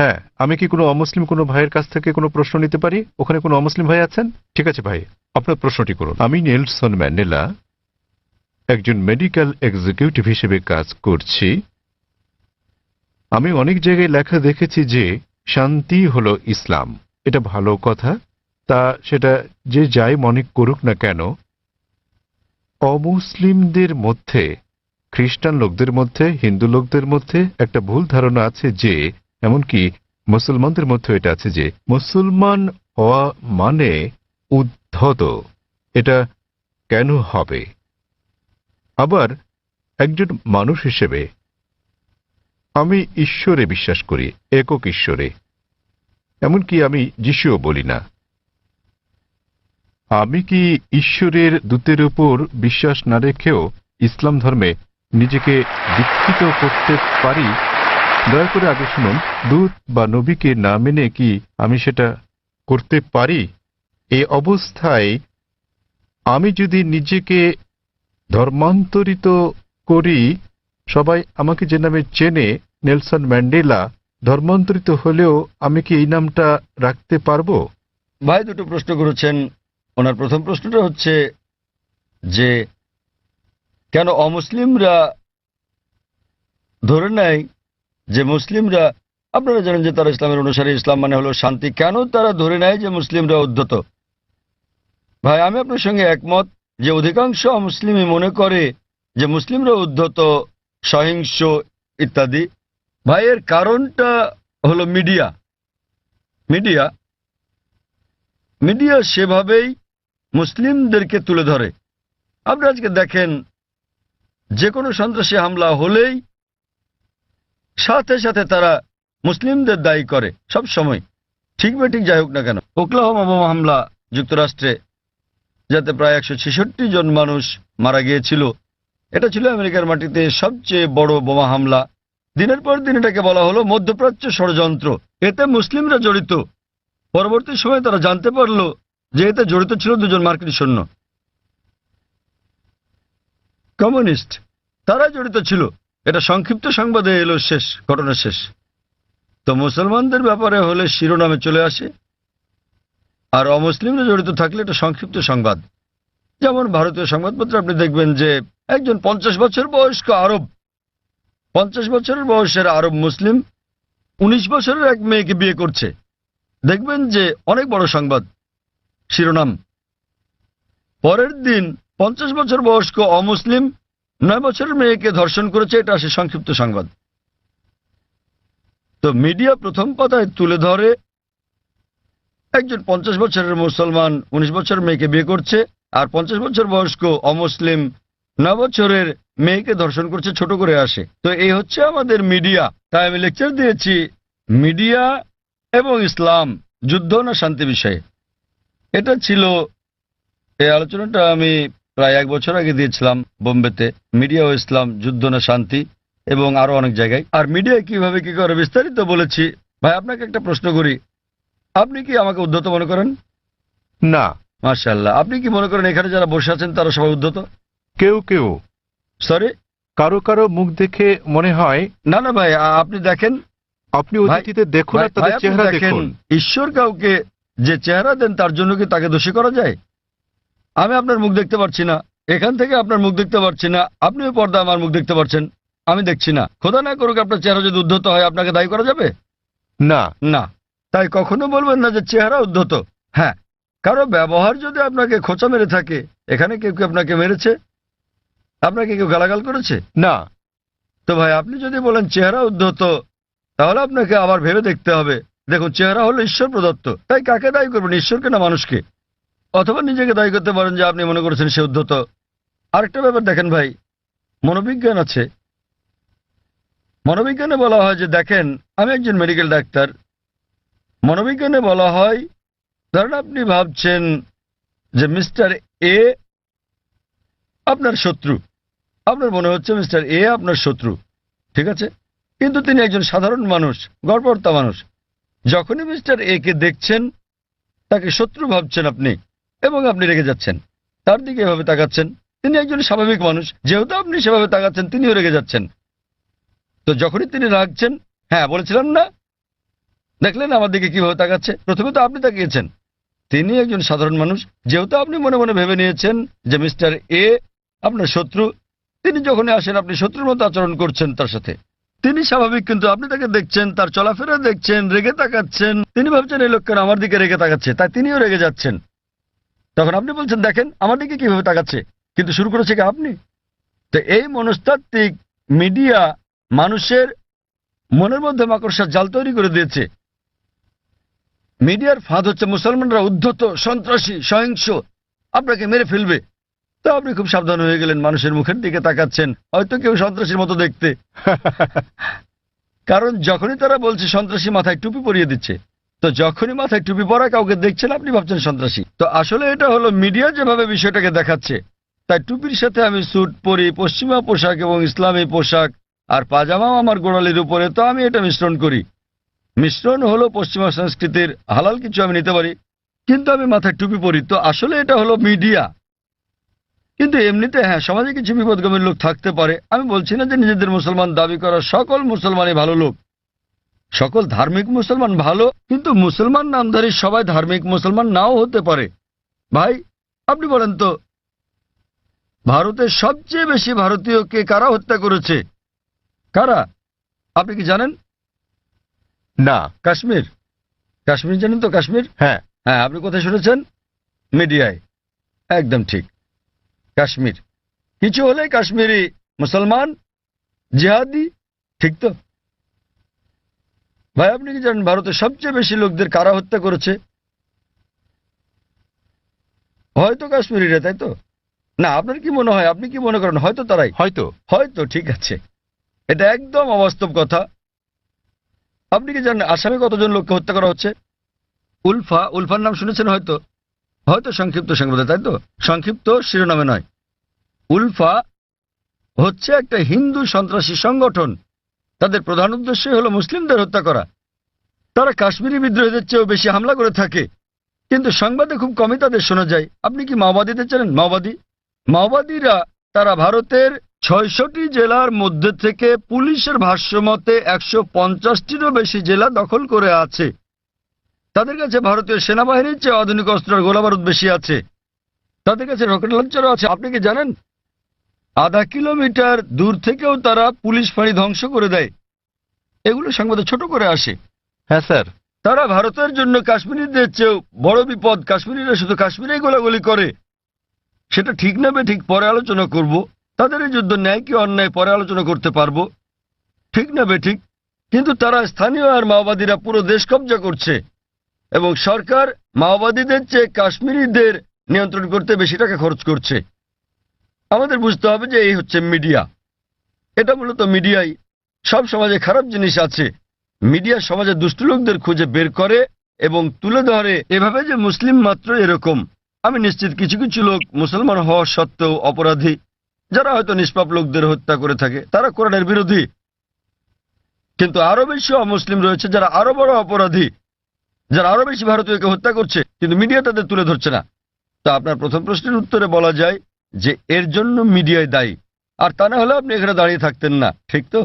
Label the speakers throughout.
Speaker 1: হ্যাঁ, আমি কি কোনো অমুসলিম কোনো ভাইয়ের কাছ থেকে কোনো প্রশ্ন নিতে পারি? ওখানে কোনো অমুসলিম ভাই আছেন? ঠিক আছে ভাই, আপনার প্রশ্নটি করুন। আমি নেলসন ম্যান্ডেলা একজন মেডিকেল এক্সিকিউটিভ হিসেবে কাজ করছি। আমি অনেক জায়গায় লেখা দেখেছি যে শান্তি হলো ইসলাম। এটা ভালো কথা। তা সেটা যে যাই মনে করুক না কেন, অমুসলিমদের মধ্যে, খ্রিস্টান লোকদের মধ্যে, হিন্দু লোকদের মধ্যে একটা ভুল ধারণা আছে যে, এমনকি মুসলমানদের মধ্যে এটা আছে যে মুসলমান হওয়া মানে উদ্ধত। এটা কেন হবে? আবার একজন মানুষ হিসেবে আমি ঈশ্বরে বিশ্বাস করি, একক ঈশ্বরে। এমনকি আমি যিশুও বলি না। আমি কি ঈশ্বরের দূতের উপর বিশ্বাস না রেখেও ইসলাম ধর্মে নিজেকে দীক্ষিত করতে পারি? দয়া করে আগে শুনুন, দূত বা নবীকে না মেনে কি আমি সেটা করতে পারি? এই অবস্থায় আমি যদি নিজেকে ধর্মান্তরিত করি, সবাই আমাকে যে নামে চেনে, নেলসন ম্যান্ডেলা, ধর্মান্তরিত হলেও আমি কি এই নামটা রাখতে পারবো?
Speaker 2: ভাই দুটো প্রশ্ন করেছেন। ওনার প্রথম প্রশ্নটা হচ্ছে যে কেন অমুসলিমরা ধরে নেয় যে মুসলিমরা, আপনারা জানেন যে তারা ইসলামের অনুসারী, ইসলাম মানে হলো শান্তি, কেন তারা ধরে নেয় যে মুসলিমরা উদ্ধত? ভাই আমি আপনার সঙ্গে একমত যে অধিকাংশ মুসলিমই মনে করে যে মুসলিমরা উদ্ধত, সহিংস ইত্যাদি। ভাই এর কারণটা হলো মিডিয়া। মিডিয়া মিডিয়া সেভাবেই মুসলিমদেরকে তুলে ধরে। আপনি আজকে দেখেন যে কোনো সন্ত্রাসী হামলা হলেই সাথে সাথে তারা মুসলিমদের দায়ী করে সব সময়, ঠিক বা ঠিক যাই হোক না কেন। ওকলাহোমা বোমা হামলা যুক্তরাষ্ট্রে, যাতে প্রায় 166 জন মানুষ মারা গিয়েছিল, এটা ছিল আমেরিকার মাটিতে সবচেয়ে বড় বোমা হামলা। দিনের পর দিন এটাকে বলা হলো মধ্যপ্রাচ্য ষড়যন্ত্র, এতে মুসলিমরা জড়িত। পরবর্তী সময়ে তারা জানতে পারল যে এতে জড়িত ছিল দুজন মার্কিন সৈন্য, কমিউনিস্ট, তারা জড়িত ছিল। এটা সংক্ষিপ্ত সংবাদে এলো, শেষ ঘটনা শেষ। তো মুসলমানদের ব্যাপারে হলে শিরোনামে চলে আসে, আর অমুসলিমরা জড়িত থাকলে এটা সংক্ষিপ্ত সংবাদ। যেমন ভারতীয় সংবাদপত্রে আপনি দেখবেন যে একজন 50 বছর বয়স্ক আরব, 50 বছরের বয়সের আরব মুসলিম 19 বছরের এক মেয়েকে বিয়ে করছে। দেখবেন যে অনেক বড় সংবাদ, শিরোনাম। পরের দিন 50 বছর বয়স্ক অমুসলিম 9 বছরের মেয়েকে ধর্ষণ করেছে, এটা আসে সংক্ষিপ্ত সংবাদ। তো মিডিয়া প্রথম পাতায় তুলে ধরে একজন 50 বছরের মুসলমান 19 বছরের মেয়েকে বিয়ে করছে, আর 50 বছর বয়স্ক অমুসলিম 9 বছরের মেয়েকে ধর্ষণ করছে, ছোট করে আসে। তো এই হচ্ছে আমাদের মিডিয়া। তাই আমি লেকচার দিয়েছি মিডিয়া এবং ইসলাম, যুদ্ধ না শান্তি বিষয়ে। এটা ছিল, এই আলোচনাটা আমি প্রায় 1 বছর আগে দিয়েছিলাম বোম্বেতে, মিডিয়া ও ইসলাম, যুদ্ধ না শান্তি, এবং আরো অনেক জায়গায়। আর মিডিয়া কিভাবে কি করে বিস্তারিত বলেছি। ভাই আপনাকে একটা প্রশ্ন করি, আপনি কি আমাকে উদ্ধত মনে করেন?
Speaker 1: না।
Speaker 2: মাশাআল্লাহ। আপনি কি মনে করেন এখানে যারা বসে আছেন তারা সবাই উদ্ধত?
Speaker 1: কেউ কেউ।
Speaker 2: সরি,
Speaker 1: কারো কারো মুখ দেখে মনে হয়।
Speaker 2: না না ভাই, আপনি দেখেন,
Speaker 1: আপনি অতিথিতে দেখুন আর তাদের
Speaker 2: আপনি
Speaker 1: চেহারা
Speaker 2: দেখেন,
Speaker 1: দেখুন।
Speaker 2: ঈশ্বর কাউকে যে চেহারা দেন তার জন্য কি তাকে দোষী করা যায়? আমি আপনার মুখ দেখতে পাচ্ছি না, এখান থেকে আপনার মুখ দেখতে পাচ্ছি না, আপনিও পর্দা আমার মুখ দেখতে পাচ্ছেন, আমি দেখছি না। খোদা না করুক আপনার চেহারা যদি উদ্ধত হয়, আপনাকে দায়ী করা যাবে?
Speaker 1: না
Speaker 2: না। তাই কখনো বলবেন না যে চেহারা উদ্ধত। হ্যাঁ, কারো ব্যবহার যদি আপনাকে খোঁচা মেরে থাকে, এখানে কেউ কেউ আপনাকে মেরেছে, আপনাকে কেউ গালাগাল করেছে?
Speaker 1: না।
Speaker 2: তো ভাই আপনি যদি বলেন চেহারা উদ্ধত, তাহলে আপনাকে আবার ভেবে দেখতে হবে। দেখুন, চেহারা হলো ঈশ্বর প্রদত্ত, তাই কাকে দায়ী করবেন, ঈশ্বরকে না মানুষকে? অথবা নিজেকে দায়ী করতে পারেন যে আপনি মনে করেছেন সে উদ্ধত। আরেকটা ব্যাপার দেখেন ভাই, মনোবিজ্ঞান আছে। মনোবিজ্ঞানে বলা হয় যে, দেখেন আমি একজন মেডিকেল ডাক্তার, মনোবিজ্ঞানে বলা হয়, ধরেন আপনি ভাবছেন যে মিস্টার এ আপনার শত্রু, আপনার মনে হচ্ছে মিস্টার এ আপনার শত্রু, ঠিক আছে? কিন্তু তিনি একজন সাধারণ মানুষ, গড়পড়তা মানুষ। যখনই মিস্টার এ কে দেখছেন, তাকে শত্রু ভাবছেন আপনি, এবং আপনি রেগে যাচ্ছেন, তার দিকে এভাবে তাকাচ্ছেন। তিনি একজন স্বাভাবিক মানুষ, যেহেতু আপনি সেভাবে তাকাচ্ছেন, তিনিও রেগে যাচ্ছেন। তো যখনই তিনি রাগছেন, হ্যাঁ বলেছিলাম না দেখলেন আমার দিকে কিভাবে তাকাচ্ছে? প্রথমে তো আপনি তাকিয়েছেন। তিনি একজন সাধারণ মানুষ। যেহেতু আপনি মনে মনে ভেবে নিয়েছেন যে মিস্টার এ আপনার শত্রু, তিনি যখনই আসেন আপনি শত্রুর মতো আচরণ করছেন তার সাথে। তিনি স্বাভাবিক, কিন্তু আপনি তাকে দেখছেন, তার চলাফেরা দেখছেন, রেগে তাকাচ্ছেন। তিনি ভাবছেন এই লোকটা আমার দিকে রেগে তাকাচ্ছে, তাই তিনিও রেগে যাচ্ছেন। তখন আপনি বলছেন দেখেন আমার দিকে কিভাবে তাকাচ্ছে, কিন্তু শুরু করেছে কি আপনি। তো এই মনস্তাত্ত্বিক মিডিয়া মানুষের মনের মধ্যে মাকড়সার জাল তৈরি করে দিয়েছে। মিডিয়ার ফাঁদ হচ্ছে মুসলমানরা উদ্ধত, সন্ত্রাসী, সহিংস, আপনাকে মেরে ফেলবে। তো আপনি খুব সাবধান হয়ে গেলেন, মানুষের মুখের দিকে তাকাচ্ছেন, হয়তো কেউ সন্ত্রাসীর মতো দেখতে। কারণ যখনই তারা বলছে সন্ত্রাসী, মাথায় টুপি পরিয়ে দিচ্ছে। তো যখনই মাথায় টুপি পরা কাউকে দেখছেন আপনি ভাবছেন সন্ত্রাসী। তো আসলে এটা হলো মিডিয়া যেভাবে বিষয়টাকে দেখাচ্ছে। তাই টুপির সাথে আমি স্যুট পরি, পশ্চিমা পোশাক এবং ইসলামী পোশাক, আর পাজামাও আমার গোড়ালির উপরে, তো আমি এটা মিশ্রণ করি। মিশ্রণ হলো পশ্চিমা সংস্কৃতির হালাল কিছু আমি নিতে পারি, কিন্তু আমি মাথায় টুপি পরি। তো আসলে এটা হলো মিডিয়া। কিন্তু এমনিতে হ্যাঁ, সমাজে কিছু বিপদগামী লোক থাকতে পারে। আমি বলছি না যে নিজেদের মুসলমান দাবি করা সকল মুসলমানই ভালো লোক, সকল ধার্মিক মুসলমান ভালো, কিন্তু মুসলমান নামধারী সবাই ধার্মিক মুসলমান নাও হতে পারে। ভাই আপনি বলেন তো, ভারতের সবচেয়ে বেশি ভারতীয়কে কারা হত্যা করেছে? কারা? আপনি কি জানেন?
Speaker 1: না।
Speaker 2: কাশ্মীর। কাশ্মীর জানেন তো? কাশ্মীর,
Speaker 1: হ্যাঁ।
Speaker 2: হ্যাঁ, আপনি কোথায় শুনেছেন? মিডিয়ায়। একদম ঠিক, কাশ্মীর। কিছু হলে কাশ্মীরি মুসলমান জিহাদি, ঠিক তো? ভাই আপনি কি জানেন ভারতের সবচেয়ে বেশি লোকদের কারা হত্যা করেছে? হয়তো কাশ্মীরিরা, তাই তো? না, আপনার কি মনে হয়, আপনি কি মনে করেন হয়তো তারাই?
Speaker 1: হয়তো।
Speaker 2: হয়তো, ঠিক আছে। এটা একদম অবাস্তব কথা। আপনি কি জানেন আসামে কতজন লোককে হত্যা করা হচ্ছে? উলফা, উলফার নাম শুনেছেন হয়তো? হয়তো সংক্ষিপ্ত সংবাদে, তাই তো? সংক্ষিপ্ত শিরোনামে নয়। উলফা হচ্ছে একটা হিন্দু সন্ত্রাসী সংগঠন। তাদের প্রধান উদ্দেশ্য হলো মুসলিমদের হত্যা করা। তারা কাশ্মীরি বিদ্রোহীদের চেয়েও বেশি হামলা করে থাকে, কিন্তু সংবাদে খুব কমই তাদের শোনা যায়। আপনি কি মাওবাদীদের জানেন? মাওবাদীরা তারা ভারতের ৬৬টি জেলার মধ্যে থেকে পুলিশের ভাষ্যমতে ১৫০টিরও বেশি জেলা দখল করে আছে। তাদের কাছে ভারতীয় সেনাবাহিনীর চেয়ে আধুনিক অস্ত্র আর গোলাবারুদ বেশি আছে। তাদের কাছে রকেট লঞ্চারও আছে। আপনি কি জানেন আধা কিলোমিটার দূর থেকেও তারা পুলিশ ফাঁড়ি ধ্বংস করে দেয়? এগুলো সংবাদে ছোট করে আসে।
Speaker 1: হ্যাঁ স্যার।
Speaker 2: তারা ভারতের জন্য কাশ্মীরিদের চেয়েও বড় বিপদ। কাশ্মীরিরা শুধু কাশ্মীরেই গোলাগুলি করে। সেটা ঠিক না বেঠিক পরে আলোচনা করব। তাদের এই যুদ্ধ ন্যায় কি অন্যায় পরে আলোচনা করতে পারবো, ঠিক না বেঠিক। কিন্তু তারা স্থানীয় আর মাওবাদীরা পুরো দেশ কব্জা করছে, এবং সরকার মাওবাদীদের চেয়ে কাশ্মীরিদের নিয়ন্ত্রণ করতে বেশি টাকা খরচ করছে। আমাদের বুঝতে হবে যে এই হচ্ছে মিডিয়া। এটা মূলত মিডিয়াই। সব সমাজে খারাপ জিনিস আছে। মিডিয়া সমাজে দুষ্ট লোকদের খুঁজে বের করে এবং তুলে ধরে এভাবে যে মুসলিম মাত্র এরকম। আমি নিশ্চিত কিছু কিছু লোক মুসলমান হওয়া সত্ত্বেও অপরাধী, যারা হয়তো নিষ্পাপ লোকদের হত্যা করে থাকে। তারা কোরআনের বিরোধী। কিন্তু আরো বেশি অমুসলিম রয়েছে যারা আরো বড় অপরাধী, যারা আরো বেশি ভারতীয়কে হত্যা করছে, কিন্তু মিডিয়া তাদের তুলে ধরছে না। তা আপনার প্রথম প্রশ্নের উত্তরে বলা যায় যে এর জন্য মিডিয়ায় দায়ী। আর তা না হলে আপনি এখানে দাঁড়িয়ে থাকতেন না, ঠিক তো?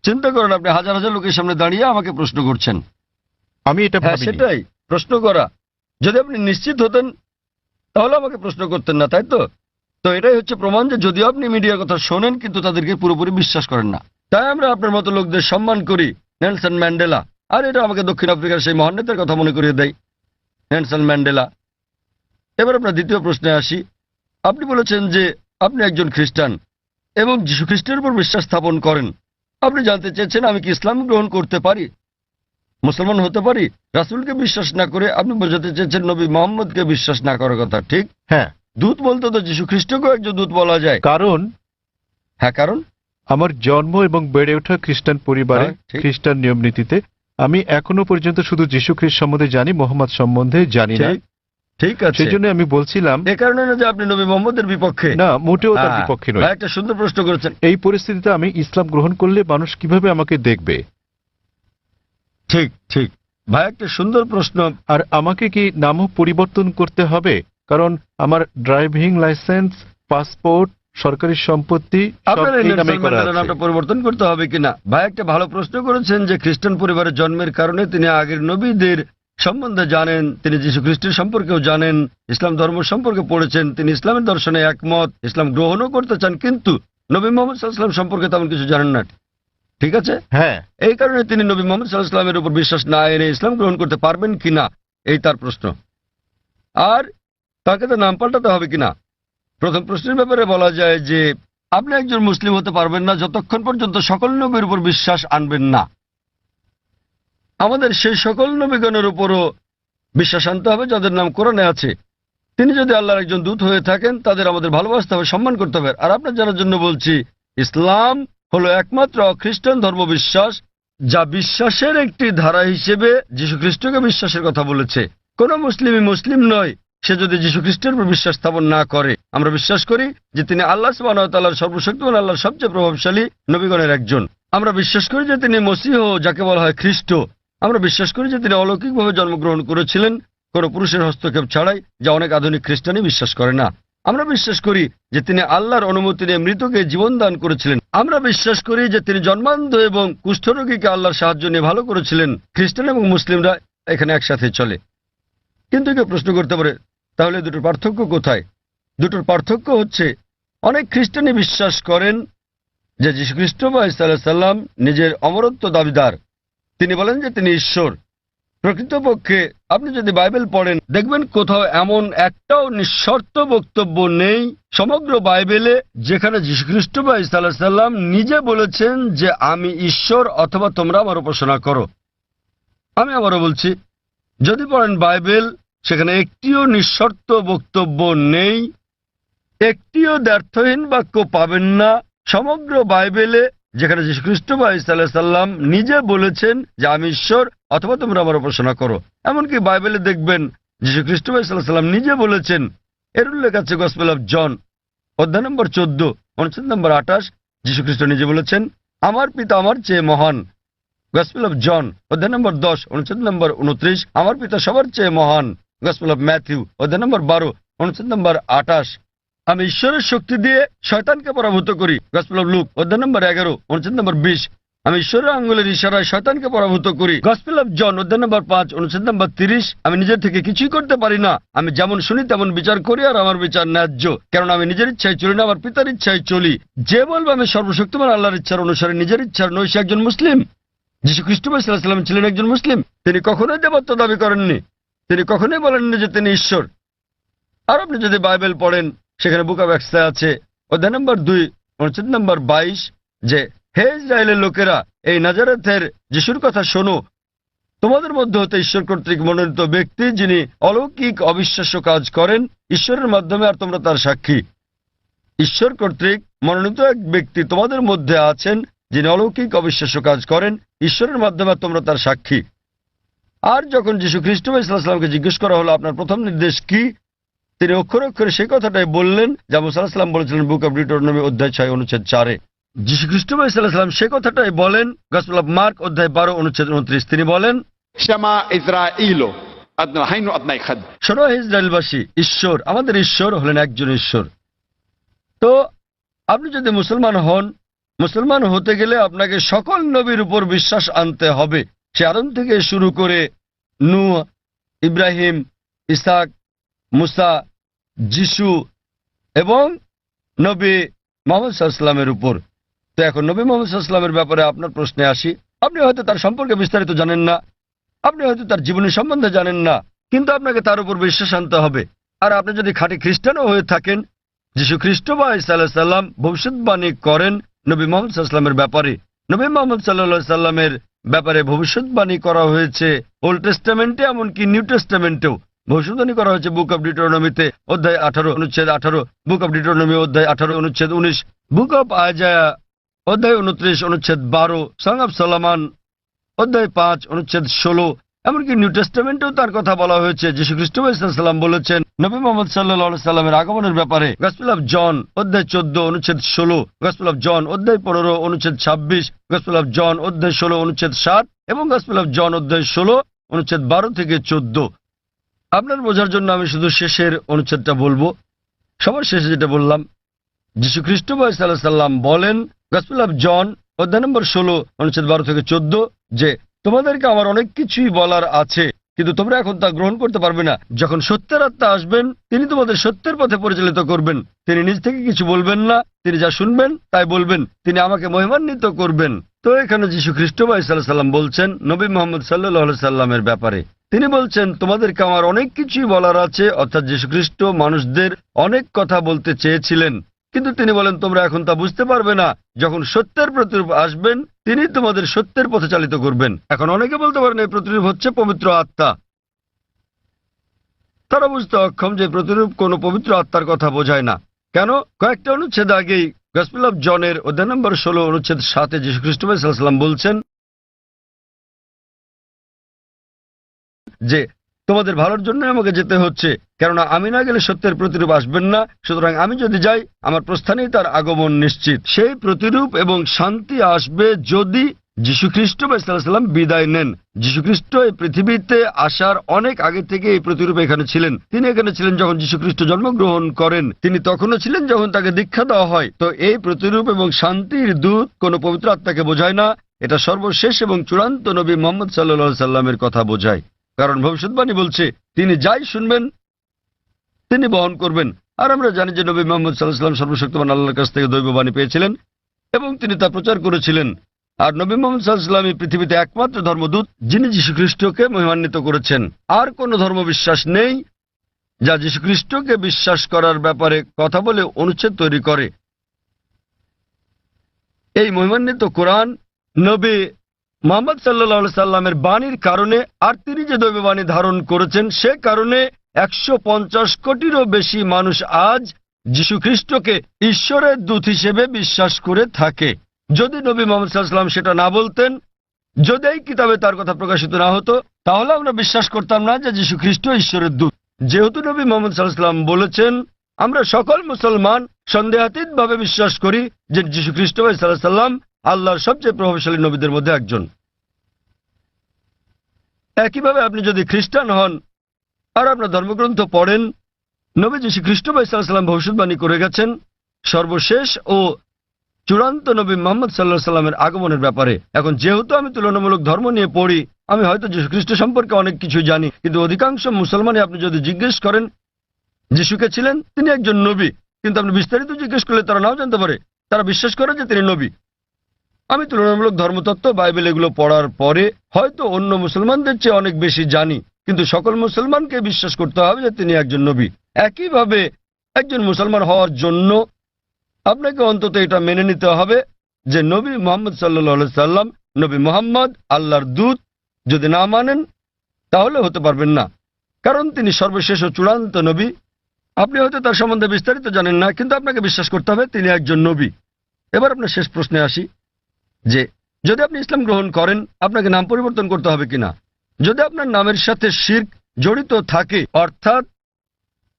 Speaker 2: চিন্তা করেন, আপনি হাজার হাজার লোকের সামনে দাঁড়িয়ে আমাকে প্রশ্ন করছেন।
Speaker 1: আমি এটা
Speaker 2: হ্যাঁ,
Speaker 1: ভাবিনি।
Speaker 2: সেটাই প্রশ্ন করা। যদি আপনি নিশ্চিত হতেন তাহলে আমাকে প্রশ্ন করতেন না, তাই তো? তো এটাই হচ্ছে প্রমাণ যে যদিও আপনি মিডিয়ার কথা শোনেন কিন্তু তাদেরকে পুরোপুরি বিশ্বাস করেন না। তাই আমরা আপনার মতো লোকদের সম্মান করি। নেলসন ম্যান্ডেলা, আর এটা আমাকে দক্ষিণ আফ্রিকার সেই মহান নেতার কথা মনে করিয়ে দেয়, নেলসন ম্যান্ডেলা। এবার আপনার দ্বিতীয় প্রশ্নে আসি। আপনি বলেছেন যে আপনি একজন খ্রিস্টান এবং যীশু খ্রিস্টের উপর বিশ্বাস স্থাপন করেন। আপনি জানতে চেয়েছেন আমি কি ইসলাম গ্রহণ করতে পারি, মুসলমান হতে পারি? রাসূলকে বিশ্বাস না করে আপনি বোঝাতে চেয়েছেন নবী মোহাম্মদকে বিশ্বাস না করার কথা, ঠিক?
Speaker 1: হ্যাঁ।
Speaker 2: দূত বলতে তো যীশু খ্রিস্টকেও একজন দূত বলা যায়।
Speaker 1: কারণ
Speaker 2: হ্যাঁ, কারণ
Speaker 1: আমার জন্ম এবং বেড়ে ওঠা খ্রিস্টান পরিবারে,
Speaker 2: হ্যাঁ, ঠিক।
Speaker 1: খ্রিস্টান নিয়ম নীতিতে আমি এখনো পর্যন্ত শুধু যীশু খ্রিস্ট সম্বন্ধে জানি, মোহাম্মদ সম্বন্ধে জানি না।
Speaker 2: ঠিক, ঠিক আছে।
Speaker 1: সেই জন্য আমি বলছিলাম
Speaker 2: এ কারণে না যে আপনি নবী মোহাম্মদের বিপক্ষে।
Speaker 1: না, মোটেও তার
Speaker 2: হ্যাঁ,
Speaker 1: বিপক্ষে
Speaker 2: ভাই
Speaker 1: নয়।
Speaker 2: একটা সুন্দর প্রশ্ন করেছেন।
Speaker 1: এই পরিস্থিতিতে আমি ইসলাম গ্রহণ করলে মানুষ কিভাবে আমাকে দেখবে?
Speaker 2: ঠিক ঠিক ভাই, একটা সুন্দর প্রশ্ন।
Speaker 1: আর আমাকে কি নামও পরিবর্তন করতে হবে? কারণ আমার ড্রাইভিং লাইসেন্স, পাসপোর্ট সরকারি সম্পত্তি সব
Speaker 2: আপনার এই
Speaker 1: এই নামে
Speaker 2: নেলসন
Speaker 1: করা
Speaker 2: ম্যান্ডেলার
Speaker 1: আছে।
Speaker 2: নামটা পরিবর্তন করতে হবে কিনা? ভাই একটা ভালো প্রশ্ন করেছেন যে খ্রিস্টান পরিবারের জন্মের কারণে তিনি আগের নবীদের সম্বন্ধে জানেন, তিনি যীশু খ্রিস্টের সম্পর্কেও জানেন, ইসলাম ধর্ম সম্পর্কে পড়েছেন, তিনি ইসলামের দর্শনে একমত, ইসলাম গ্রহণও করতে চান, কিন্তু নবী মোহাম্মদ সাল্লাল্লাহু আলাইহি ওয়াসাল্লাম সম্পর্কে তেমন কিছু জানেন না। ঠিক আছে,
Speaker 1: হ্যাঁ,
Speaker 2: এই কারণে তিনি নবী মোহাম্মদ সাল্লাল্লাহু আলাইহি ওয়াসাল্লামের উপর বিশ্বাস না এনে ইসলাম গ্রহণ করতে পারবেন কিনা, এই তার প্রশ্ন। আর তাকে তো নাম পাল্টাতে হবে কিনা? প্রথম প্রশ্নের ব্যাপারে বলা যায় যে আপনি একজন মুসলিম হতে পারবেন না যতক্ষণ পর্যন্ত সকল নবীর উপর বিশ্বাস আনবেন না। আমাদের সেই সকল নবীগণের উপরও বিশ্বাস আনতে হবে যাদের নাম কোরআনে আছে। তিনি যদি আল্লাহর একজন দূত হয়ে থাকেন, তাদের আমাদের ভালোবাসতে হবে, সম্মান করতে হবে। আর আপনার জানার জন্য বলছি, ইসলাম হলো একমাত্র খ্রিস্টান ধর্ম বিশ্বাস যা বিশ্বাসের একটি ধারা হিসেবে যীশু খ্রিস্টকে বিশ্বাসের কথা বলেছে। কোন মুসলিমই মুসলিম নয় সে যদি যীশু খ্রিস্টের উপর বিশ্বাস স্থাপন না করে। আমরা বিশ্বাস করি যে তিনি আল্লাহ সুবহানাহু ওয়া তাআলার সর্বশক্তিমান আল্লাহর সবচেয়ে প্রভাবশালী নবীগণের একজন। আমরা বিশ্বাস করি যে তিনি মসীহ, যাকে বলা হয় খ্রিস্ট। আমরা বিশ্বাস করি যে তিনি অলৌকিকভাবে জন্মগ্রহণ করেছিলেন কোনো পুরুষের হস্তক্ষেপ ছাড়াই, যা অনেক আধুনিক খ্রিস্টানই বিশ্বাস করে না। আমরা বিশ্বাস করি যে তিনি আল্লাহর অনুমতি নিয়ে মৃতকে জীবন দান করেছিলেন। আমরা বিশ্বাস করি যে তিনি জন্মান্ধ এবং কুষ্ঠরোগীকে আল্লাহর সাহায্য নিয়ে ভালো করেছিলেন। খ্রিস্টান এবং মুসলিমরা এখানে একসাথে চলে। কিন্তু কেউ প্রশ্ন করতে পারে, তাহলে দুটোর পার্থক্য কোথায়? দুটোর পার্থক্য হচ্ছে, অনেক খ্রিস্টানই বিশ্বাস করেন যে যীশু খ্রিস্ট বা ঈসা আলাইহিস সালাম নিজের অমরত্ব দাবিদার। তিনি বলেন যে তিনি ঈশ্বর। প্রকৃতপক্ষে আপনি যদি বাইবেল পড়েন, দেখবেন কোথাও এমন একটাও নিঃশর্ত বক্তব্য নেই সমগ্র বাইবেলে যেখানে যীশু খ্রিস্ট বা ঈসা আলাইহিস সালাম নিজে বলেছেন যে আমি ঈশ্বর অথবা তোমরা আমার উপাসনা করো। আমি আবারও বলছি, যদি পড়েন বাইবেল, সেখানে একটিও নিঃশর্ত বক্তব্য নেই, একটিও দ্ব্যর্থহীন বাক্য পাবেন না সমগ্র বাইবেলে যেখানে যীশু খ্রিস্ট বা ঈসা আলাইহিস সালাম নিজে বলেছেন যে আমি ঈশ্বর অথবা তোমরা আমার উপাসনা করো। এমনকি বাইবেলে দেখবেন যীশু খ্রিস্ট বা ঈসা আলাইহিস সালাম নিজে বলেছেন। এর উল্লেখ আছে গসপেল অফ জন অধ্যায় নম্বর 14 অনুচ্ছেদ নম্বর 28। যীশু খ্রিস্ট নিজে বলেছেন, আমার পিতা আমার চেয়ে মহান। গসপেল অফ জন অধ্যায় নম্বর 10 অনুচ্ছেদ নম্বর 29, আমার পিতা সবার চেয়ে মহান। গসপেল অফ ম্যাথিউ অধ্যায় নম্বর 12 অনুচ্ছেদ নম্বর 28, আমি ঈশ্বরের শক্তি দিয়ে শয়তানকে পরাভূত করি। গসপেল অফ লুক অধ্যায় নম্বর 11 অনুচ্ছেদ নম্বর 20, আমি ঈশ্বরের আঙ্গুলের ইশারায় শয়তানকে পরাভূত করি। গসপেল অফ জন অধ্যায় নম্বর 5 অনুচ্ছেদ নম্বর 30, আমি নিজের থেকে কিছুই করতে পারি না, আমি যেমন শুনি তেমন বিচার করি, আর আমার বিচার ন্যায্য, কারণ আমি নিজের ইচ্ছায় চলি না, আমার পিতার ইচ্ছায় চলি। যে বলবে আমি সর্বশক্তিমান আল্লাহর ইচ্ছার অনুসারে নিজের ইচ্ছার নই, সে একজন মুসলিম। যীশু খ্রিস্ট সাল্লাল্লাহু আলাইহি ওয়াসাল্লাম ছিলেন একজন মুসলিম। তিনি কখনোই দেবত্ব দাবি করেননি, তিনি কখনোই বলেননি যে তিনি ঈশ্বর। আর আপনি যদি বাইবেল পড়েন, সেখানে বুক অব অ্যাক্টসে আছে অধ্যায় নম্বর 2 অনুচ্ছেদ নম্বর 22 যে হে ইসরায়েলের লোকেরা, এই নাজারেথের যিশুর কথা শোনো। তোমাদের মধ্যে হতে ঈশ্বর কর্তৃক মনোনীত ব্যক্তি, যিনি অলৌকিক অবিশ্বাস্য কাজ করেন ঈশ্বরের মাধ্যমে, আর তোমরা তার সাক্ষী। ঈশ্বর কর্তৃক মনোনীত এক ব্যক্তি তোমাদের মধ্যে আছেন, যিনি অলৌকিক অবিশ্বাস্য কাজ করেন ঈশ্বরের মাধ্যমে, আর তোমরা তার সাক্ষী। আর যখন যীশু খ্রিস্ট সাল্লাল্লাহু জিজ্ঞেস করা হলো আপনার প্রথম নির্দেশ কি, তিনি অক্ষরে অক্ষরে সেই কথাটাই বললেন যা মুসা আলাইহিস সালাম বলেছিলেন বুক অব ডিউটেরোনমি অধ্যায় 6 অনুচ্ছেদ 4-এ। যীশু খ্রিস্ট সাল্লাল্লাহু সেই কথাটাই বলেন গসপেল অফ মার্ক অধ্যায় 12 অনুচ্ছেদ 29। তিনি বলেন,
Speaker 3: שמע ইসরাঈল হাইনু আদনাই খাদ।
Speaker 2: শোনো হে ইসরায়েলবাসী, ঈশ্বর আমাদের ঈশ্বর হলেন একজন ঈশ্বর। তো আপনি যদি মুসলমান হন, মুসলমান হতে গেলে আপনাকে সকল নবীর উপর বিশ্বাস আনতে হবে। সে আদম থেকে শুরু করে নূহ, ইব্রাহিম, ইসহাক, মুসা, যিশু এবং নবী মুহাম্মদ সাল্লাল্লাহু আলাইহি ওয়াসাল্লামের উপর। তো এখন নবী মুহাম্মদ সাল্লাল্লাহু আলাইহি ওয়াসাল্লামের ব্যাপারে আপনার প্রশ্নে আসি। আপনি হয়তো তার সম্পর্কে বিস্তারিত জানেন না, আপনি হয়তো তার জীবনী সম্বন্ধে জানেন না, কিন্তু আপনাকে তার উপর বিশ্বাস আনতে হবে। আর আপনি যদি খাঁটি খ্রিস্টানও হয়ে থাকেন, যীশু খ্রিস্ট বা ঈসা আলাইহিস সালাম ভবিষ্যৎবাণী করেন নবী মুহাম্মদ সাল্লাল্লাহু আলাইহি ওয়াসাল্লামের ব্যাপারে। নবী মুহাম্মদ সাল্লাল্লাহু আলাইহি ওয়াসাল্লামের ব্যাপারে ভবিষ্যৎবাণী করা হয়েছে ওল্ড টেস্টামেন্টে, এমনকি নিউ টেস্টামেন্টেও ভবিষ্যৎবাণী করা হয়েছে বুক অব ডিউটেরোনমিতে অধ্যায় 18 অনুচ্ছেদ 18, বুক অব ডিউটেরোনমি অধ্যায় 18 অনুচ্ছেদ 19, বুক অব আইজায়া অধ্যায় 29 অনুচ্ছেদ 12, সং অব সলোমন অধ্যায় 5 অনুচ্ছেদ 16, এমনকি নিউ টেস্টামেন্টেও তার কথা বলা হয়েছে। যীশু খ্রিস্ট সাল্লাম বলেছেন নবী মুহাম্মদ সাল্লাল্লাহু আলাইহি সাল্লামের আগমনের ব্যাপারে গসপেল অফ জন অধ্যায় 14 অনুচ্ছেদ 16, গসপেল অফ জন অধ্যায় 15 অনুচ্ছেদ 26, গসপেল অফ জন অধ্যায় 16 অনুচ্ছেদ 7 এবং গসপেল অফ জন অধ্যায় 16 অনুচ্ছেদ 12 থেকে 14। আপনার বোঝার জন্য আমি শুধু শেষের অনুচ্ছেদটা বলবো, সবার শেষে যেটা বললাম যীশু খ্রিস্ট সাল্লাম বলেন, গসপেল অফ জন অধ্যায় নম্বর 16 অনুচ্ছেদ 12 থেকে 14, যে তোমাদেরকে আমার অনেক কিছুই বলার আছে, কিন্তু তোমরা এখন তা গ্রহণ করতে পারবে না। যখন সত্যের আত্মা আসবেন, তিনি তোমাদের সত্যের পথে পরিচালিত করবেন। তিনি নিজ থেকে কিছু বলবেন না, তিনি যা শুনবেন তাই বলবেন। তিনি আমাকে মহিমান্বিত করবেন। তো এখানে যীশু খ্রিস্ট সাল্লাম বলছেন নবী মোহাম্মদ সাল্লাল্লাহু সাল্লামের ব্যাপারে। তিনি বলছেন তোমাদেরকে আমার অনেক কিছুই বলার আছে, অর্থাৎ যীশু খ্রিস্ট মানুষদের অনেক কথা বলতে চেয়েছিলেন, কিন্তু তিনি বলেন তোমরা এখন তা বুঝতে পারবে না। যখন সত্যের প্রতিরূপ আসবেন, তিনি তোমাদের সত্যের পথে চালিত করবেন। এখন অনেকে বলতে পারেন এই প্রতিরূপ হচ্ছে পবিত্র আত্মা। তারা বুঝতে অক্ষম যে প্রতিরূপ কোনো পবিত্র আত্মার কথা বোঝায় না। কেন? কয়েকটা অনুচ্ছেদ আগেই গসপেল অফ জনের অধ্যায় নম্বর 16 অনুচ্ছেদ 7 যীশু খ্রিস্ট সাল্লাম বলছেন যে তোমাদের ভালোর জন্য আমাকে যেতে হচ্ছে, কেননা আমি না গেলে সত্যের প্রতিরূপ আসবেন না। সুতরাং আমি যদি যাই, আমার প্রস্থানেই তার আগমন নিশ্চিত। সেই প্রতিরূপ এবং শান্তি আসবে যদি যীশু খ্রিস্ট সাল্লাম বিদায় নেন। যীশু খ্রিস্ট এই পৃথিবীতে আসার অনেক আগে থেকে এই প্রতিরূপ এখানে ছিলেন। তিনি এখানে ছিলেন যখন যীশু খ্রিস্ট জন্মগ্রহণ করেন। তিনি তখনও ছিলেন যখন তাকে দীক্ষা দেওয়া হয়। তো এই প্রতিরূপ এবং শান্তির দূত কোন পবিত্র আত্মাকে বোঝায় না। এটা সর্বশেষ এবং চূড়ান্ত নবী মুহাম্মদ সাল্লাল্লাহু সাল্লামের কথা বোঝায়। কারণ ভবিষ্যৎবাণী বলছে তিনি যাই শুনবেন তিনি বহন করবেন। আর আমরা জানি যে নবী মুহাম্মদ সাল্লাল্লাহু আলাইহি ওয়াসাল্লাম সর্বশক্তিমান আল্লাহর কাছ থেকে দৈববাণী পেয়েছিলেন এবং তিনি তা প্রচার করেছিলেন। আর নবী মুহাম্মদ সাল্লাল্লাহু আলাইহি ওয়াসাল্লাম পৃথিবীতে একমাত্র ধর্মদূত যিনি যীশু খ্রিস্টকে মহিমান্বিত করেছেন। আর কোন ধর্মবিশ্বাস নেই যা যীশু খ্রিস্টকে বিশ্বাস করার ব্যাপারে কথা বলে অনুচ্ছেদ তৈরি করে। এই মহিমান্বিত কোরআন নবী মুহাম্মদ সাল্লাল্লাহু আলাইহি সাল্লামের বাণীর কারণে, আর তিনি যে দৈববাণী ধারণ করেছেন সে কারণে 150 কোটিরও বেশি মানুষ আজ যীশু খ্রিস্টকে ঈশ্বরের দূত হিসেবে বিশ্বাস করে থাকে। যদি নবী মুহাম্মদ সাল্লাল্লাহু আলাইহি সাল্লাম সেটা না বলতেন, যদি এই কিতাবে তার কথা প্রকাশিত না হতো, তাহলে আমরা বিশ্বাস করতাম না যে যীশু খ্রিস্ট ঈশ্বরের দূত। যেহেতু নবী মুহাম্মদ সাল্লাল্লাহু আলাইহি সাল্লাম বলেছেন, আমরা সকল মুসলমান সন্দেহাতীতভাবে বিশ্বাস করি যে যীশু খ্রিস্ট সাল্লাল্লাহু আলাইহি সাল্লাম আল্লাহর সবচেয়ে প্রভাবশালী নবীদের মধ্যে একজন। একইভাবে আপনি যদি খ্রিস্টান হন আর আপনার ধর্মগ্রন্থ পড়েন, নবী যীশু খ্রিস্ট সাল্লাল্লাহু আলাইহি সাল্লাম ভবিষ্যৎবাণী করে গেছেন সর্বশেষ ও চূড়ান্ত নবী মুহাম্মদ সাল্লাল্লাহু আলাইহি সাল্লামের আগমনের ব্যাপারে। এখন যেহেতু আমি তুলনামূলক ধর্ম নিয়ে পড়ি, আমি হয়তো যীশু খ্রিস্ট সম্পর্কে অনেক কিছু জানি, কিন্তু অধিকাংশ মুসলমানই আপনি যদি জিজ্ঞেস করেন যিশুকে ছিলেন, তিনি একজন নবী, কিন্তু আপনি বিস্তারিত জিজ্ঞেস করলে তারা নাও জানতে পারে। তারা বিশ্বাস করে যে তিনি নবী। আমি তুলনামূলক ধর্মতত্ত্ব, বাইবেল এগুলো পড়ার পরে হয়তো অন্য মুসলমানদের চেয়ে অনেক বেশি জানি, কিন্তু সকল মুসলমানকে বিশ্বাস করতে হবে যে তিনি একজন নবী। একইভাবে একজন মুসলমান হওয়ার জন্য আপনাকে অন্তত এটা মেনে নিতে হবে যে নবী মুহাম্মদ সাল্লাল্লাহু আলাইহি সাল্লাম নবী মুহাম্মদ আল্লাহর দূত। যদি না মানেন তাহলে হতে পারবেন না, কারণ তিনি সর্বশেষ ও চূড়ান্ত নবী। আপনি হয়তো তার সম্বন্ধে বিস্তারিত জানেন না, কিন্তু আপনাকে বিশ্বাস করতে হবে তিনি একজন নবী। এবার আপনার শেষ প্রশ্নে আসি যে যদি আপনি ইসলাম গ্রহণ করেন, আপনাকে নাম পরিবর্তন করতে হবে কিনা। যদি আপনার নামের সাথে শিরক জড়িত থাকে, অর্থাৎ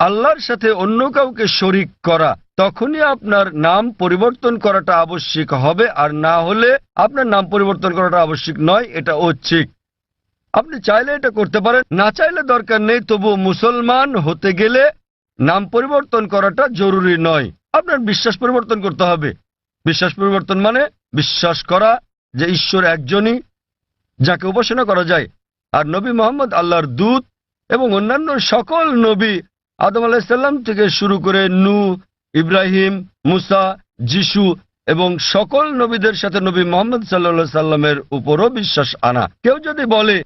Speaker 2: আল্লাহর সাথে অন্য কাউকে শরীক করা, তখনই আপনার নাম পরিবর্তন করাটা আবশ্যিক হবে। আর না হলে আপনার নাম পরিবর্তন করাটা আবশ্যিক নয়, এটা ঐচ্ছিক। আপনি চাইলে এটা করতে পারেন, না চাইলে দরকার নেই। তবুও মুসলমান হতে গেলে নাম পরিবর্তন করাটা জরুরি নয়। আপনার বিশ্বাস পরিবর্তন করতে হবে। বিশ্বাস পরিবর্তন মানে বিশ্বাস করা যে ঈশ্বর একজনই, যাকে উপাসনা করা যায়। আর নবী মুহাম্মদ আল্লাহর দূত এবং অন্যান্য সকল নবী আদম আলাইহিস সালাম থেকে শুরু করে নূহ, ইব্রাহিম, মুসা, যিশু এবং সকল নবীদের সাথে নবী মুহাম্মদ সাল্লাল্লাহু আলাইহি সাল্লামের উপরও বিশ্বাস আনা। কেউ যদি বলে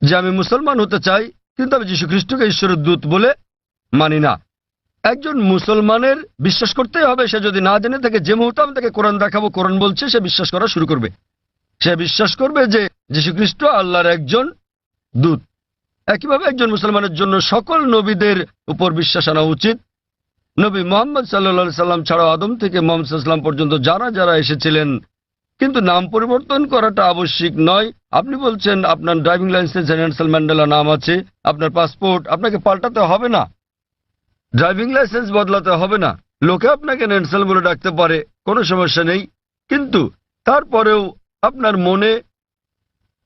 Speaker 2: যে আমি মুসলমান হতে চাই কিন্তু আমি যীশু খ্রিস্টকে ঈশ্বরের দূত বলে মানি না, একজন মুসলমানের বিশ্বাস করতেই হবে। সে যদি না জেনে থাকে, যে মুহূর্তে আমি তাকে কোরআন দেখাবো, কোরআন বলছে, সে বিশ্বাস করা শুরু করবে। সে বিশ্বাস করবে যে যীশু খ্রিস্ট আল্লাহর একজন দূত। একইভাবে একজন মুসলমানের জন্য সকল নবীদের উপর বিশ্বাস আনা উচিত। নবী মুহাম্মদ সাল্লাল্লাহু আলাইহি সাল্লাম ছাড়াও আদম থেকে মুহাম্মদ সাল্লাল্লাহু আলাইহি সাল্লাম পর্যন্ত যারা যারা এসেছিলেন, কিন্তু নাম পরিবর্তন করাটা আবশ্যিক নয়। আপনি বলছেন আপনার ড্রাইভিং লাইসেন্সে নেলসন ম্যান্ডেলা নাম আছে, আপনার পাসপোর্ট আপনাকে পাল্টাতে হবে না, ড্রাইভিং লাইসেন্স বদলাতে হবে না। লোকে আপনাকে নেলসন বলে ডাকতে পারে, কোনো সমস্যা নেই। কিন্তু তারপরেও আপনার মনে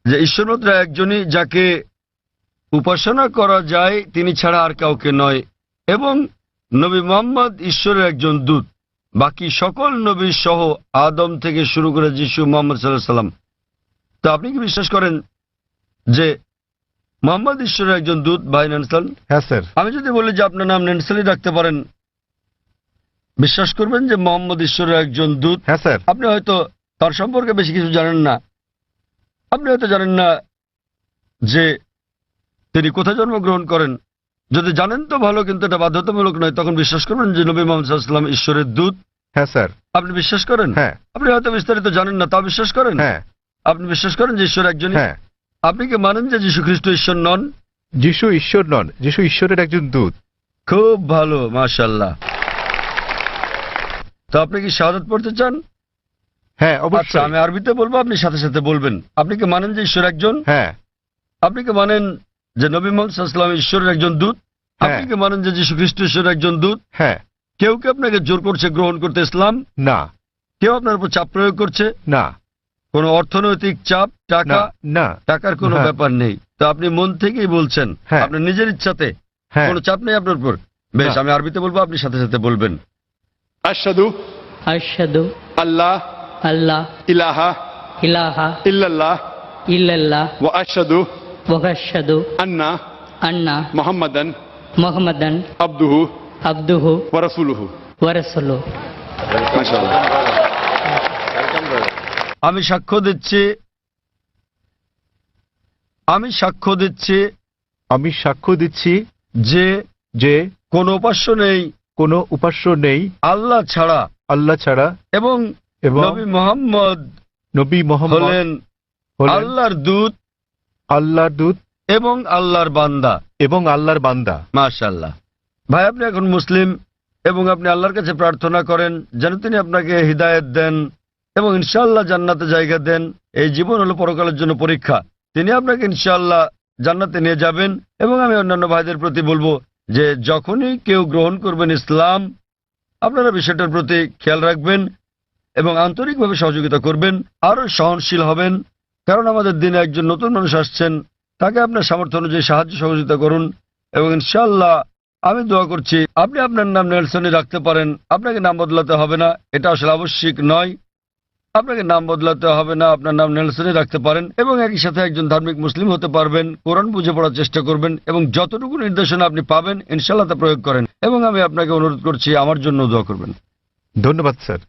Speaker 2: যে ঈশ্বর মাত্র একজনই, যাকে উপাসনা করা যায়, তিনি ছাড়া আর কাউকে নয়, এবং নবী মুহাম্মদ ঈশ্বরের একজন দূত। বাকি সকল নবী সহ আদম থেকে শুরু করে যিশু মোহাম্মদ সাল্লাল্লাহু আলাইহি সাল্লাম। তো আপনি কি বিশ্বাস করেন যে মোহাম্মদ ঈশ্বরের একজন দূত ভাই নেনসন?
Speaker 1: হ্যাঁ স্যার।
Speaker 2: আমি যদি বলি যে আপনার নাম নেনসেলই রাখতে পারেন, বিশ্বাস করবেন যে মোহাম্মদ ঈশ্বরের একজন দূত?
Speaker 1: হ্যাঁ স্যার।
Speaker 2: আপনি হয়তো তার সম্পর্কে বেশি কিছু জানেন না। আপনি হয়তো জানেন না যে তিনি কোথায় জন্মগ্রহণ করেন। যদি জানেন তো ভালো, কিন্তু এটা বাধ্যতামূলক নয়। তখন বিশ্বাস করবেন যে নবী মুহাম্মদ সাল্লাল্লাহু আলাইহি ওয়াসাল্লাম ঈশ্বরের দূত?
Speaker 1: হ্যাঁ স্যার।
Speaker 2: আপনি বিশ্বাস করেন?
Speaker 1: হ্যাঁ।
Speaker 2: আপনি হয়তো বিস্তারিত জানেন না, তাও বিশ্বাস করেন?
Speaker 1: হ্যাঁ।
Speaker 2: আপনি বিশ্বাস করেন যে ঈশ্বর একজনই?
Speaker 1: হ্যাঁ।
Speaker 2: আপনি কি মানেন যে যীশু খ্রিস্ট ঈশ্বর নন?
Speaker 1: যিশু ঈশ্বর নন, যিশু ঈশ্বরের একজন দূত।
Speaker 2: খুব ভালো, মাশাআল্লাহ। তো আপনি কি শাহাদাত পড়তে চান?
Speaker 1: হ্যাঁ
Speaker 2: আচ্ছা,
Speaker 1: অবশ্যই।
Speaker 2: আমি আরবিতে বলবো, আপনি সাথে সাথে বলবেন। আপনি কি মানেন যে ঈশ্বর একজন?
Speaker 1: হ্যাঁ।
Speaker 2: আপনি কি মানেন যে নবী মুহাম্মদ সাল্লাল্লাহু আলাইহি ওয়াসাল্লাম ঈশ্বরের একজন দূত? আপনি কি মানেন যে যীশু খ্রিস্ট ঈশ্বরের একজন দূত?
Speaker 1: হ্যাঁ।
Speaker 2: কেউ কি আপনাকে জোর করছে গ্রহণ করতে ইসলাম?
Speaker 1: না।
Speaker 2: কেউ আপনার উপর চাপ প্রয়োগ করছে?
Speaker 1: না।
Speaker 2: কোনো অর্থনৈতিক চাপ, টাকা?
Speaker 1: না।
Speaker 2: টাকার কোনো
Speaker 1: হ্যাঁ।
Speaker 2: ব্যাপার নেই। তো আপনি মন থেকেই বলছেন,
Speaker 1: হ্যাঁ।
Speaker 2: আপনার নিজের ইচ্ছাতে,
Speaker 1: হ্যাঁ।
Speaker 2: কোনো চাপ নেই আপনার উপর। বেশ,
Speaker 1: না।
Speaker 2: আমি আরবিতে বলবো, আপনি সাথে সাথে বলবেন।
Speaker 3: আশহাদু
Speaker 4: আশহাদু
Speaker 3: আল্লাহ
Speaker 4: আল্লাহ
Speaker 3: ইলাহা
Speaker 4: ইলাহা
Speaker 3: ইল্লাল্লাহ
Speaker 4: ইল্লাল্লাহ
Speaker 3: ওয়া আশহাদু
Speaker 4: ওয়া আশহাদু
Speaker 3: আন্না
Speaker 4: আন্না
Speaker 3: মুহাম্মাদান
Speaker 4: মুহাম্মাদান
Speaker 3: আবদুহু
Speaker 4: আবদুহু
Speaker 3: ওয়া রাসূলুহু।
Speaker 4: ওয়া রাসূলুহু।
Speaker 3: মাশাআল্লাহ।
Speaker 2: আমি সাক্ষ্য দিচ্ছি
Speaker 1: আমি সাক্ষ্য দিচ্ছি
Speaker 2: যে
Speaker 1: যে
Speaker 2: কোনো উপাস্য নেই
Speaker 1: কোনো উপাস্য নেই
Speaker 2: আল্লাহ ছাড়া,
Speaker 1: আল্লাহ ছাড়া,
Speaker 2: এবং
Speaker 1: এবং
Speaker 2: নবী মুহাম্মদ
Speaker 1: নবী মুহাম্মদ
Speaker 2: হলেন
Speaker 1: হলেন
Speaker 2: আল্লাহর দূত
Speaker 1: আল্লাহর দূত
Speaker 2: এবং আল্লাহর বান্দা।
Speaker 1: এবং আল্লাহর বান্দা।
Speaker 2: মাশাআল্লাহ। ভাই, আপনি এখন মুসলিম এবং আপনি আল্লাহর কাছে প্রার্থনা করেন যেন তিনি আপনাকে হিদায়াত দেন এবং ইনশাআল্লাহ জান্নাতে জায়গা দেন। এই জীবন হলো পরকালের জন্য পরীক্ষা। তিনি আপনাকে ইনশাআল্লাহ জান্নাতে নিয়ে যাবেন। এবং আমি অন্যান্য ভাইদের প্রতি বলবো যে যখনই কেউ গ্রহণ করবেন ইসলাম, আপনারা বিষয়টার প্রতি খেয়াল রাখবেন এবং আন্তরিকভাবে সহযোগিতা করবেন, আরও সহনশীল হবেন। কারণ আমাদের দিনে একজন নতুন মানুষ আসছেন, তাকে আপনার সামর্থ্য অনুযায়ী সাহায্য সহযোগিতা করুন। এবং ইনশাআল্লাহ আমি দোয়া করছি আপনি আপনার নাম নেলসনই রাখতে পারেন। আপনাকে নাম বদলাতে হবে না, এটা আসলে আবশ্যিক নয়। আপনাকে নাম বদলাতে হবে না, আপনার নাম নেলসনই রাখতে পারেন এবং একই সাথে একজন ধার্মিক মুসলিম হতে পারবেন। কোরআন বুঝে পড়ার চেষ্টা করবেন এবং যতটুকু নির্দেশনা আপনি পাবেন ইনশাআল্লাহ তা প্রয়োগ করেন। এবং আমি আপনাকে অনুরোধ করছি আমার জন্য দোয়া করবেন।
Speaker 1: ধন্যবাদ স্যার।